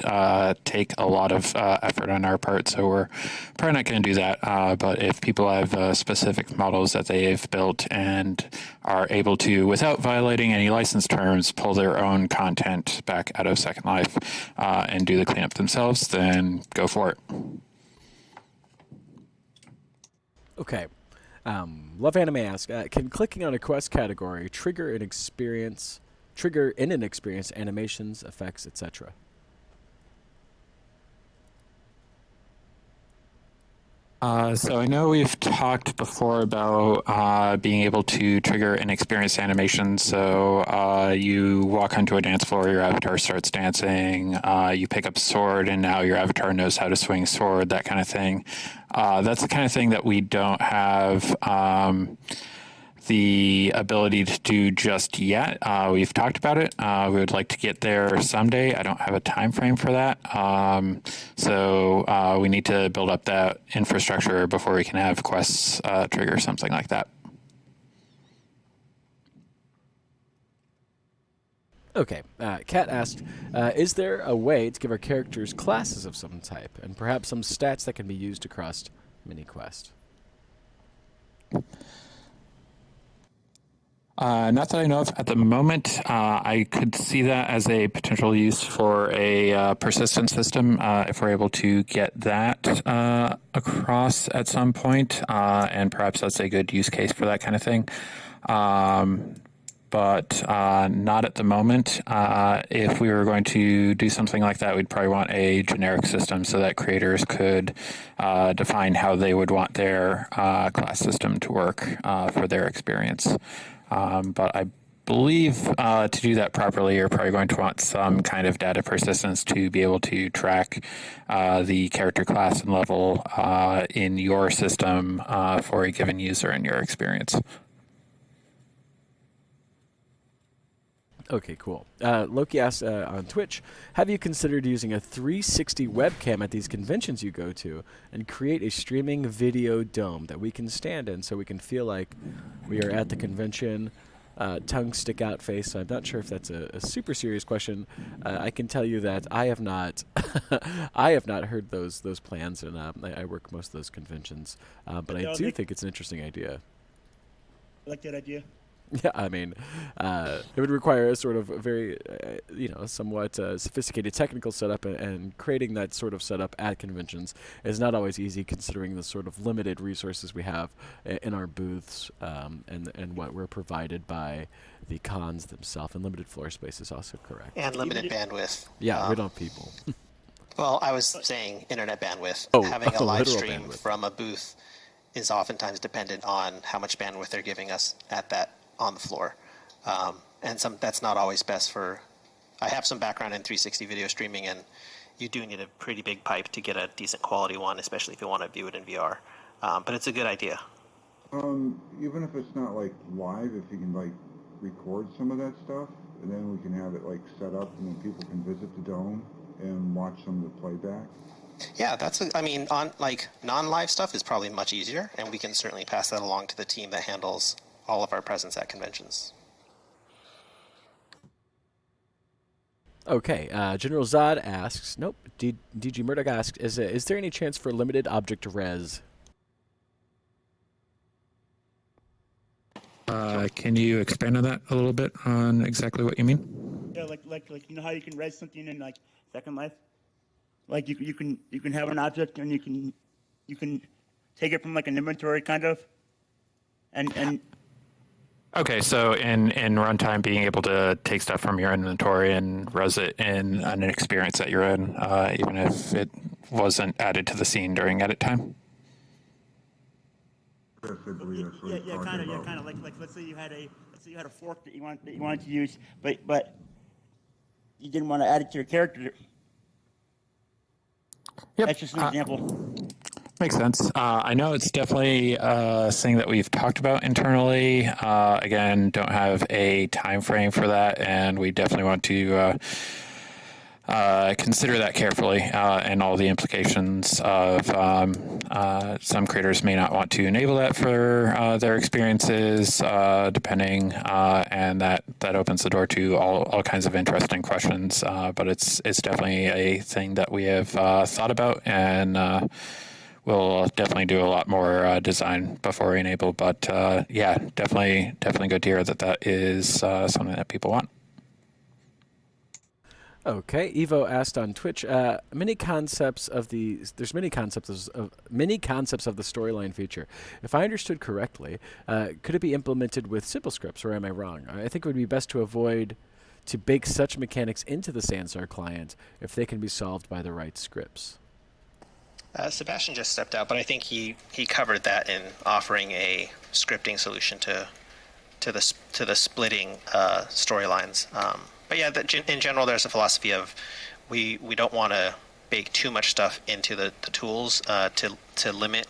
take a lot of effort on our part, so we're probably not going to do that. But if people have specific models that they've built and are able to, without violating any license terms, pull their own content back out of Second Life and do the cleanup themselves, then go for it. Okay. Love Anime asks, can clicking on a quest category trigger in an experience animations, effects, etc.? So I know we've talked before about being able to trigger an experience animation. So you walk onto a dance floor, your avatar starts dancing, you pick up a sword, and now your avatar knows how to swing a sword, that kind of thing. That's the kind of thing that we don't have the ability to do just yet. We've talked about it. We would like to get there someday. I don't have a time frame for that. So we need to build up that infrastructure before we can have quests trigger something like that. Okay. Kat asked, is there a way to give our characters classes of some type and perhaps some stats that can be used across mini-quest? Not that I know of at the moment. I could see that as a potential use for a persistent system if we're able to get that across at some point, and perhaps that's a good use case for that kind of thing. But not at the moment. If we were going to do something like that, we'd probably want a generic system so that creators could define how they would want their class system to work for their experience. But I believe to do that properly, you're probably going to want some kind of data persistence to be able to track the character class and level in your system for a given user in your experience. Okay, cool. Loki asks on Twitch, have you considered using a 360 webcam at these conventions you go to and create a streaming video dome that we can stand in so we can feel like we are at the convention, tongue stick out face? So I'm not sure if that's a super serious question. I can tell you that I have not I have not heard those plans, and I work most of those conventions. But I do think it's an interesting idea. I like that idea. Yeah, I mean, it would require a sort of very, somewhat sophisticated technical setup, and creating that sort of setup at conventions is not always easy, considering the sort of limited resources we have in our booths, and what we're provided by the cons themselves. And limited floor space is also correct. And limited bandwidth. Yeah, we don't have people. Well, I was saying internet bandwidth. Having a live stream from a booth is oftentimes dependent on how much bandwidth they're giving us on the floor, and that's not always best for. I have some background in 360 video streaming, and you do need a pretty big pipe to get a decent quality one, especially if you want to view it in VR. But it's a good idea. Even if it's not like live, if you can like record some of that stuff, and then we can have it like set up, and then people can visit the dome and watch some of the playback. Yeah, on like non-live stuff is probably much easier, and we can certainly pass that along to the team that handles all of our presence at conventions. Okay, General Zod asks, nope, DG Murdoch asks, is there any chance for limited object res? Can you expand on that a little bit on exactly what you mean? Yeah, like you know how you can res something in like Second Life? Like you can have an object and you can take it from like an inventory kind of, and Okay, so in runtime, being able to take stuff from your inventory and res it in an experience that you're in, even if it wasn't added to the scene during edit time. Yeah, kind of like let's say you had a fork that you wanted to use, but you didn't want to add it to your character. Yep. That's just an example. Makes sense. I know it's definitely a thing that we've talked about internally. Again, don't have a time frame for that, and we definitely want to consider that carefully and all the implications of some creators may not want to enable that for their experiences, depending, and that opens the door to all kinds of interesting questions. But it's definitely a thing that we have thought about, and we'll definitely do a lot more design before we enable. But yeah, definitely good to hear that is something that people want. Okay, Evo asked on Twitch, many concepts of the storyline feature. If I understood correctly, could it be implemented with simple scripts, or am I wrong? I think it would be best to avoid to bake such mechanics into the Sansar client if they can be solved by the right scripts. Sebastian just stepped out, but I think he covered that in offering a scripting solution to the splitting storylines. But yeah, in general, there's a philosophy of we don't want to bake too much stuff into the tools to limit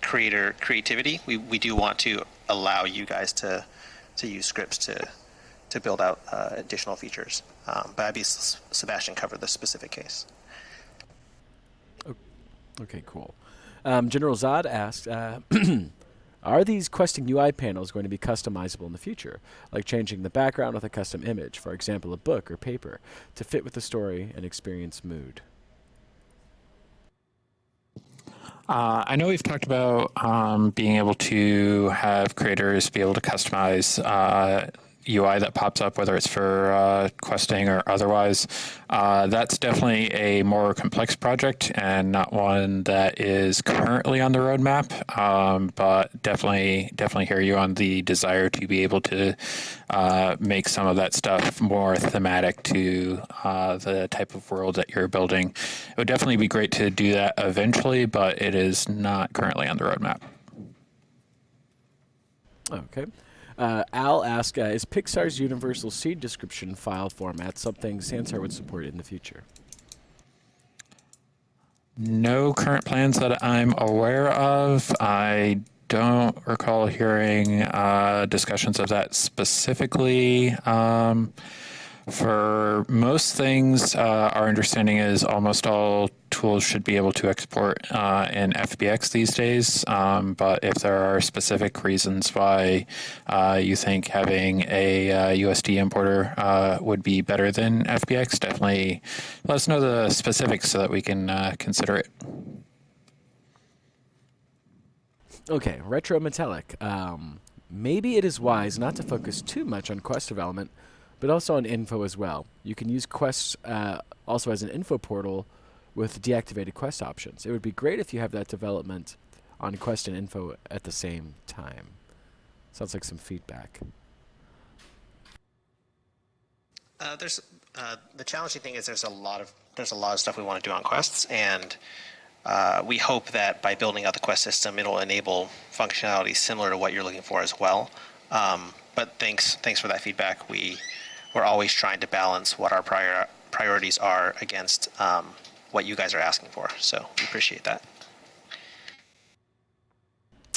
creativity. We do want to allow you guys to use scripts to build out additional features. But obviously, Sebastian covered the specific case. Okay, cool. General Zod asked, are these questing UI panels going to be customizable in the future, like changing the background with a custom image, for example, a book or paper, to fit with the story and experience mood? I know we've talked about being able to have creators be able to customize UI that pops up, whether it's for questing or otherwise. That's definitely a more complex project and not one that is currently on the roadmap, but definitely hear you on the desire to be able to make some of that stuff more thematic to the type of world that you're building. It would definitely be great to do that eventually, but it is not currently on the roadmap. Okay. Al asked, is Pixar's universal scene description file format something Sansar would support in the future? No current plans that I'm aware of. I don't recall hearing discussions of that specifically. For most things, our understanding is almost all tools should be able to export in FBX these days. But if there are specific reasons why you think having a USD importer would be better than FBX, definitely let us know the specifics so that we can consider it. Okay, Retro Metallic. Maybe it is wise not to focus too much on quest development, but also on info as well. You can use quests also as an info portal with deactivated quest options. It would be great if you have that development on quest and info at the same time. Sounds like some feedback. There's the challenging thing is there's a lot of stuff we want to do on quests, and we hope that by building out the quest system, it'll enable functionality similar to what you're looking for as well. But thanks for that feedback. We're always trying to balance what our priorities are against what you guys are asking for. So we appreciate that.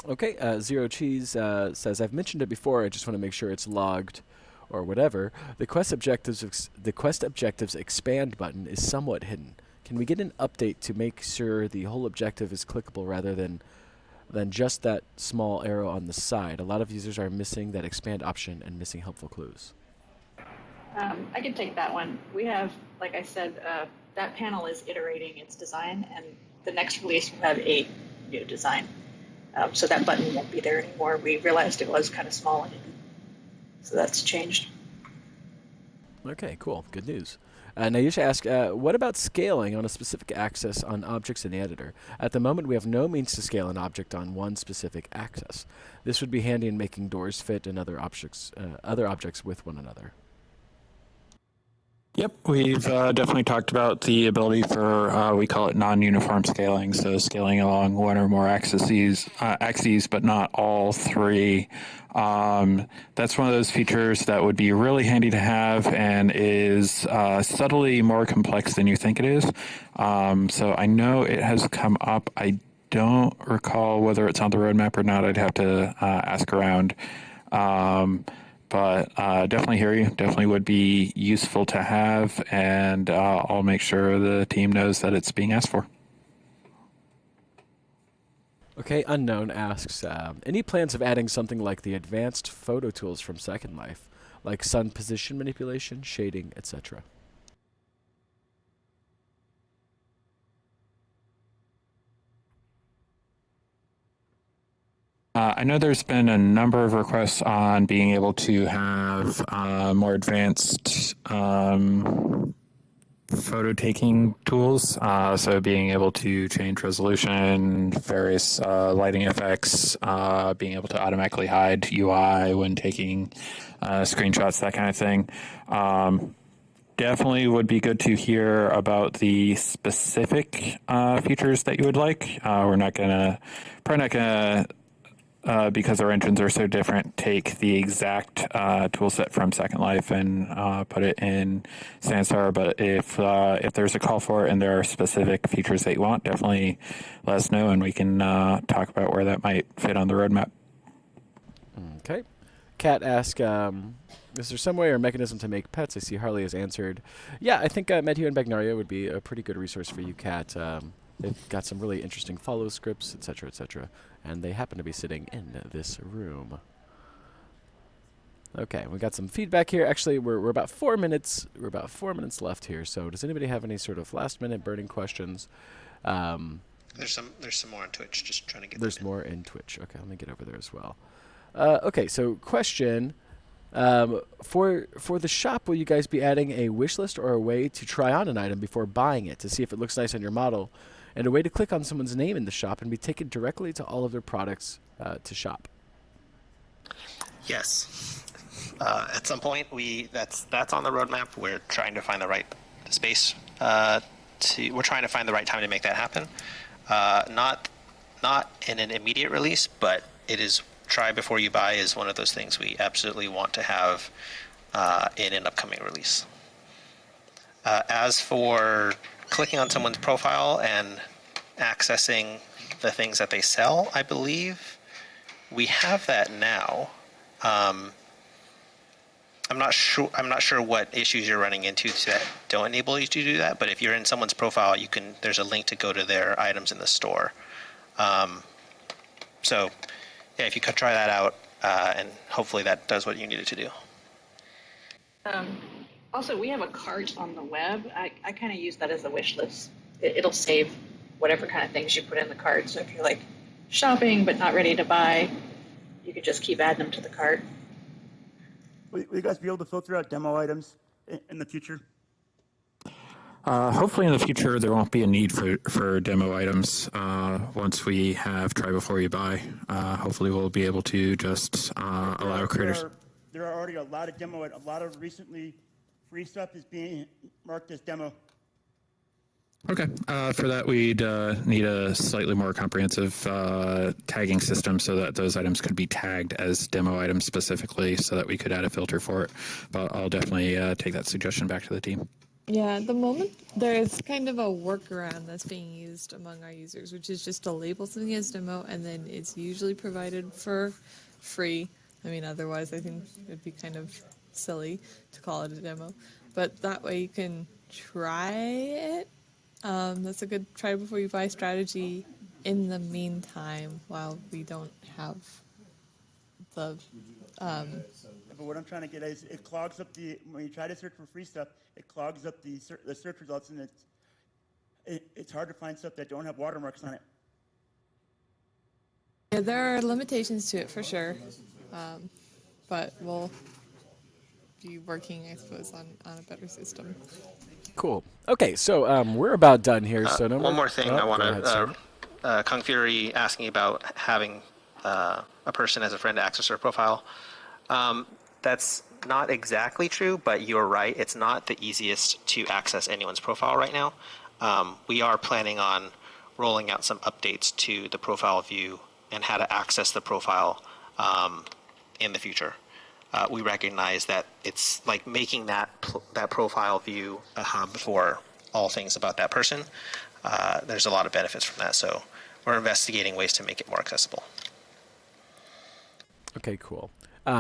Okay, Zero Cheese says, I've mentioned it before, I just want to make sure it's logged or whatever. The quest objectives expand button is somewhat hidden. Can we get an update to make sure the whole objective is clickable rather than just that small arrow on the side? A lot of users are missing that expand option and missing helpful clues. I can take that one. We have, like I said, that panel is iterating its design, and the next release will have a new design. So that button won't be there anymore. We realized it was kind of small and hidden. So that's changed. Okay, cool. Good news. Now you should ask, what about scaling on a specific axis on objects in the editor? At the moment, we have no means to scale an object on one specific axis. This would be handy in making doors fit and other objects with one another. Yep, we've definitely talked about the ability for, we call it non-uniform scaling, so scaling along one or more axes, but not all three. That's one of those features that would be really handy to have and is subtly more complex than you think it is. So I know it has come up. I don't recall whether it's on the roadmap or not. I'd have to ask around. But definitely hear you. Definitely would be useful to have, and I'll make sure the team knows that it's being asked for. Okay, Unknown asks, any plans of adding something like the advanced photo tools from Second Life, like sun position manipulation, shading, etc.? I know there's been a number of requests on being able to have more advanced photo taking tools. So being able to change resolution, various lighting effects, being able to automatically hide UI when taking screenshots, that kind of thing. Definitely would be good to hear about the specific features that you would like. We're probably not gonna, because our engines are so different, take the exact tool set from Second Life and put it in Sansar. But if there's a call for it and there are specific features that you want, definitely let us know and we can talk about where that might fit on the roadmap. Okay. Kat asked, is there some way or mechanism to make pets? I see Harley has answered. Yeah, I think Medhu and Bagnaria would be a pretty good resource for you, Kat. They've got some really interesting follow scripts, etc., etc., and they happen to be sitting in this room. Okay, we got some feedback here. Actually, we're about 4 minutes. We're about 4 minutes left here. So, does anybody have any sort of last-minute burning questions? There's some more on Twitch. Just trying to get. There's more in Twitch. Okay, let me get over there as well. Okay, so question. For the shop, will you guys be adding a wish list or a way to try on an item before buying it to see if it looks nice on your model, and a way to click on someone's name in the shop and be taken directly to all of their products to shop? Yes. At some point, that's on the roadmap. We're trying to find the right space. We're trying to find the right time to make that happen. Not in an immediate release, but it is. Try before you buy is one of those things we absolutely want to have in an upcoming release. As for clicking on someone's profile and accessing the things that they sell, I believe we have that now. I'm not sure what issues you're running into that don't enable you to do that. But if you're in someone's profile, there's a link to go to their items in the store. So. Yeah, if you could try that out, and hopefully that does what you needed to do. Also, we have a cart on the web. I kind of use that as a wish list. It'll save whatever kind of things you put in the cart. So if you're like shopping but not ready to buy, you could just keep adding them to the cart. Will you guys be able to filter out demo items in the future? Hopefully in the future there won't be a need for demo items once we have try before you buy. Hopefully we'll be able to just allow creators. There are already a lot of recently free stuff is being marked as demo. Okay. For that we'd need a slightly more comprehensive tagging system so that those items could be tagged as demo items specifically so that we could add a filter for it. But I'll definitely take that suggestion back to the team. Yeah, at the moment, there's kind of a workaround that's being used among our users, which is just to label something as demo, and then it's usually provided for free. I mean, otherwise, I think it'd be kind of silly to call it a demo. But that way you can try it. That's a good try before you buy strategy in the meantime while we don't have the... But what I'm trying to get at is it clogs up when you try to search for free stuff, it clogs up the search results, and it's hard to find stuff that don't have watermarks on it. Yeah, there are limitations to it for sure, but we'll be working, I suppose, on a better system. Cool. Okay, so we're about done here. So no one more thing I want to. Kung Fury asking about having a person as a friend to access their profile. That's not exactly true, but you're right. It's not the easiest to access anyone's profile right now. We are planning on rolling out some updates to the profile view and how to access the profile in the future. We recognize that it's like making that profile view a hub for all things about that person. There's a lot of benefits from that, so we're investigating ways to make it more accessible. Okay, cool.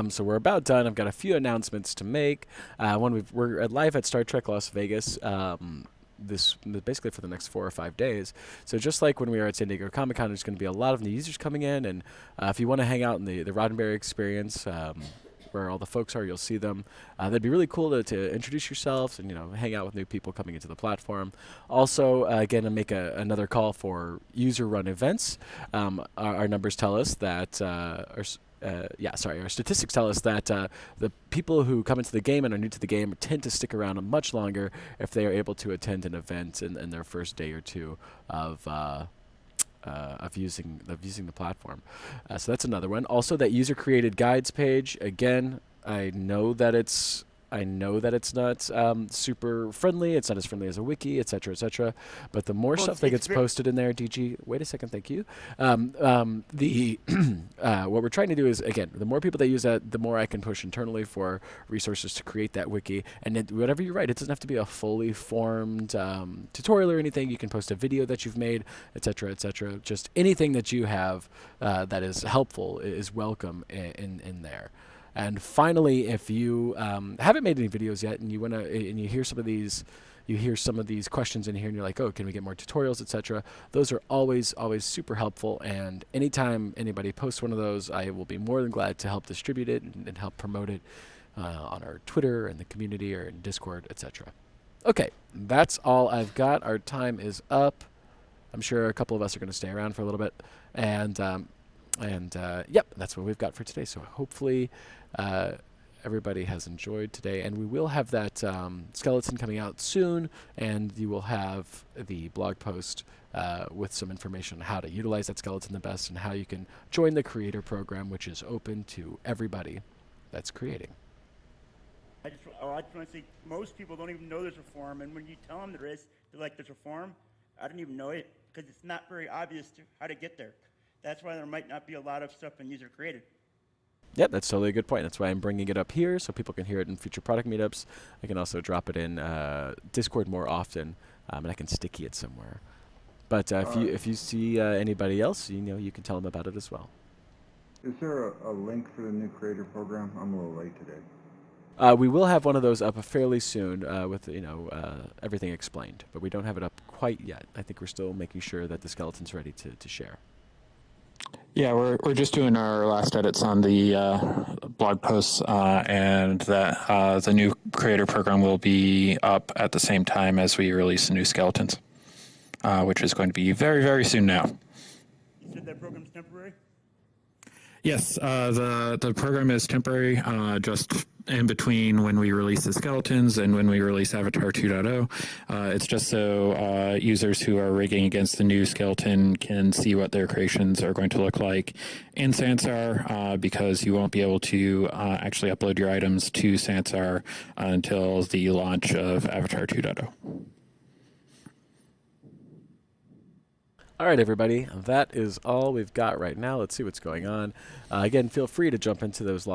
So we're about done. I've got a few announcements to make. We're live at Star Trek Las Vegas basically for the next 4 or 5 days. So just like when we were at San Diego Comic-Con, there's going to be a lot of new users coming in. And if you want to hang out in the Roddenberry experience, where all the folks are, you'll see them. That'd be really cool to introduce yourselves and hang out with new people coming into the platform. Also, again, to make another call for user-run events. Our numbers tell us that our statistics tell us that the people who come into the game and are new to the game tend to stick around much longer if they are able to attend an event in their first day or two of using the platform. So that's another one. Also, that user-created guides page. Again, I know that it's not super friendly. It's not as friendly as a wiki, et cetera, et cetera. But the more stuff that gets posted in there, DG, wait a second, thank you. What we're trying to do is, again, the more people that use that, the more I can push internally for resources to create that wiki. And whatever you write, it doesn't have to be a fully formed tutorial or anything. You can post a video that you've made, et cetera, et cetera. Just anything that you have that is helpful is welcome in there. And finally, if you haven't made any videos yet, and you hear some of these questions in here, and you're like, oh, can we get more tutorials, etc. Those are always super helpful. And anytime anybody posts one of those, I will be more than glad to help distribute it and help promote it on our Twitter and the community or in Discord, etc. Okay, that's all I've got. Our time is up. I'm sure a couple of us are going to stay around for a little bit, and yep, that's what we've got for today. So hopefully everybody has enjoyed today, and we will have that skeleton coming out soon, and you will have the blog post with some information on how to utilize that skeleton the best and how you can join the creator program, which is open to everybody that's creating. I just want to say, most people don't even know there's a forum, and when you tell them there is, they're like, there's a forum? I didn't even know it, because it's not very obvious how to get there. That's why there might not be a lot of stuff in user created. Yep, that's totally a good point. That's why I'm bringing it up here so people can hear it in future product meetups. I can also drop it in Discord more often, and I can sticky it somewhere. But if you see anybody else, you can tell them about it as well. Is there a link for the new creator program? I'm a little late today. We will have one of those up fairly soon with everything explained, but we don't have it up quite yet. I think we're still making sure that the skeleton's ready to share. Yeah, we're just doing our last edits on the blog posts, and that the new creator program will be up at the same time as we release the new skeletons, which is going to be very, very soon now. You said that program's temporary? Yes, the program is temporary, just in between when we release the skeletons and when we release Avatar 2.0. It's just so users who are rigging against the new skeleton can see what their creations are going to look like in Sansar, because you won't be able to actually upload your items to Sansar until the launch of Avatar 2.0. All right, everybody, that is all we've got right now. Let's see what's going on. Again, feel free to jump into those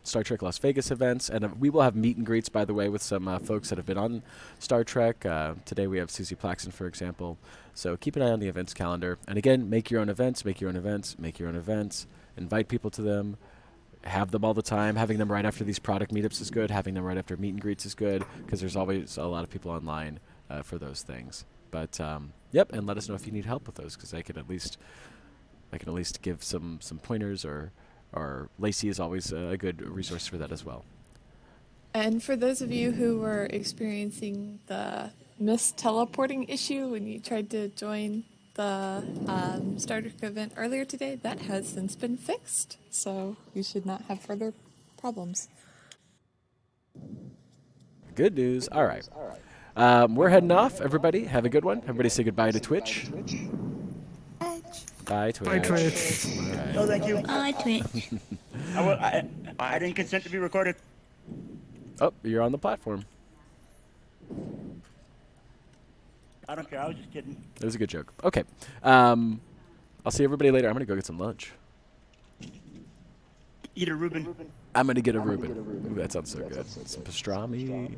Star Trek Las Vegas events, and we will have meet and greets, by the way, with some folks that have been on Star Trek. Today we have Susie Plaxton, for example. So keep an eye on the events calendar. And again, make your own events, make your own events, make your own events. Invite people to them. Have them all the time. Having them right after these product meetups is good. Having them right after meet and greets is good, because there's always a lot of people online for those things. But yep, and let us know if you need help with those, because I can at least give some pointers, or Lacey is always a good resource for that as well. And for those of you who were experiencing the mis-teleporting issue when you tried to join the Star Trek event earlier today, that has since been fixed, so you should not have further problems. Good news. All right. We're heading off, everybody. Have a good one. Everybody say goodbye to Twitch. Bye, Twitch. Bye, Twitch. Right. Oh, thank you. Bye, Twitch. I didn't consent to be recorded. Oh, you're on the platform. I don't care. I was just kidding. It was a good joke. Okay. I'll see everybody later. I'm going to go get some lunch. Eat a Reuben. I'm going to get a Reuben. Ooh, that sounds so good. Some pastrami.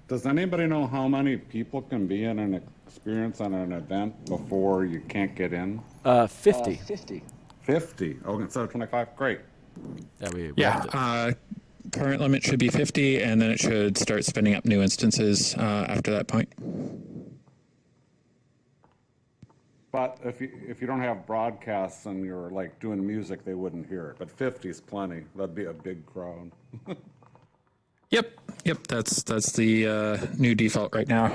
Does anybody know how many people can be in an experience on an event before you can't get in? 50. 50. Oh, instead of 25. Great. Yeah. Current limit should be 50, and then it should start spinning up new instances after that point. But if you don't have broadcasts and you're like doing music, they wouldn't hear it. But 50 is plenty. That'd be a big crowd. Yep. That's the new default right now.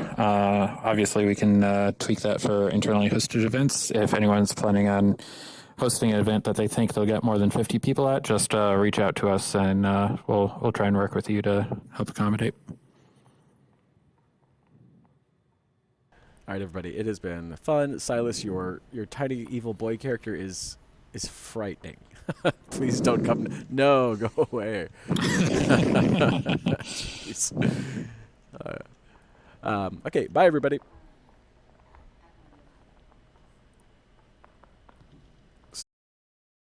Obviously, we can tweak that for internally hosted events. If anyone's planning on hosting an event that they think they'll get more than 50 people at, just reach out to us, and we'll try and work with you to help accommodate. All right, everybody. It has been fun. Silas, your tiny evil boy character is frightening. Please don't come. No, go away. Jeez. Okay, bye, everybody.